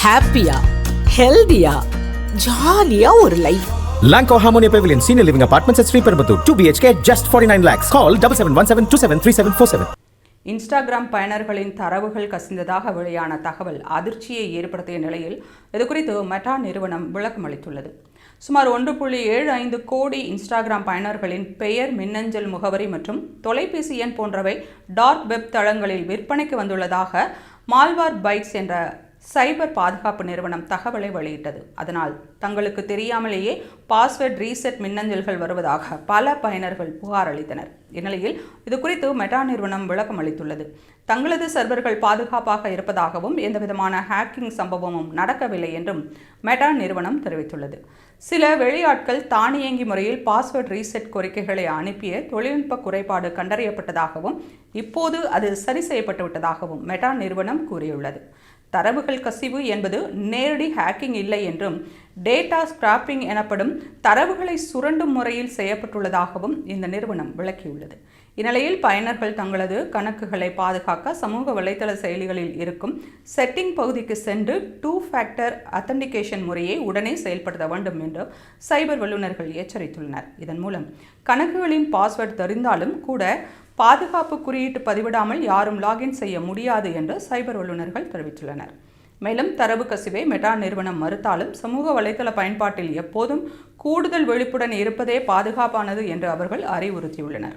ஹாப்பியா, ஹெல்தியா, ஜாலியா ஒரு life. Lanco Harmonia Pavilion Senior Living Apartments at Sri Perambuttur 2 BHK just 49 lakhs. Call 7717273747. Instagram பயனர்களின் தரவுகள் கசிந்ததாக வெளியான தகவல் அதிர்ச்சியை ஏற்படுத்திய நிலையில் இதுகுறித்து மெட்டா நிறுவனம் விளக்கம் அளித்துள்ளது. சுமார் 1.75 கோடி இன்ஸ்டாகிராம் பயனர்களின் பெயர், மின்னஞ்சல் முகவரி மற்றும் தொலைபேசி எண் போன்றவை டார்க் வெப் தளங்களில் விற்பனைக்கு வந்துள்ளதாக மால்வார் பைட்ஸ் என்ற சைபர் பாதுகாப்பு நிறுவனம் தகவலை வெளியிட்டது. அதனால் தங்களுக்கு தெரியாமலேயே பாஸ்வேர்ட் ரீசெட் மின்னஞ்சல்கள் வருவதாக பல பயனர்கள் புகார் அளித்தனர். இந்நிலையில் இது குறித்து மெட்டா நிறுவனம் விளக்கம் அளித்துள்ளது. தங்களது சர்வர்கள் பாதுகாப்பாக இருப்பதாகவும் எந்தவிதமான ஹேக்கிங் சம்பவமும் நடக்கவில்லை என்றும் மெட்டா நிறுவனம் தெரிவித்துள்ளது. சில வெளியாட்கள் தானியங்கி முறையில் பாஸ்வேர்ட் ரீசெட் கோரிக்கைகளை அனுப்பிய தொழில்நுட்ப குறைபாடு கண்டறியப்பட்டதாகவும் இப்போது அது சரி செய்யப்பட்டு விட்டதாகவும் மெட்டா நிறுவனம் கூறியுள்ளது. தரவுகள் கசிவு என்பது நேரடி ஹேக்கிங் இல்லை என்றும் டேட்டா ஸ்கிராப்பிங் எனப்படும் தரவுகளை சுரண்டும் முறையில் செய்யப்பட்டுள்ளதாகவும் இந்த நிறுவனம் விளக்கியுள்ளது. இந்நிலையில் பயனர்கள் தங்களது கணக்குகளை பாதுகாக்க சமூக வலைதள செயலிகளில் இருக்கும் செட்டிங் பகுதிக்கு சென்று 2 ஃபேக்டர் அத்தன்டிகேஷன் முறையை உடனே செயல்படுத்த வேண்டும் என்று சைபர் வல்லுநர்கள் எச்சரித்துள்ளனர். இதன் மூலம் கணக்குகளின் பாஸ்வேர்டு தெரிந்தாலும் கூட பாதுகாப்பு குறியீட்டு பதிவிடாமல் யாரும் லாகின் செய்ய முடியாது என்று சைபர் வல்லுநர்கள் தெரிவித்துள்ளனர். மேலும் தரவு கசிவை மெட்டா நிறுவனம் மறுத்தாலும் சமூக வலைதள பயன்பாட்டில் எப்போதும் கூடுதல் விழிப்புடன் இருப்பதே பாதுகாப்பானது என்று அவர்கள் அறிவுறுத்தியுள்ளனர்.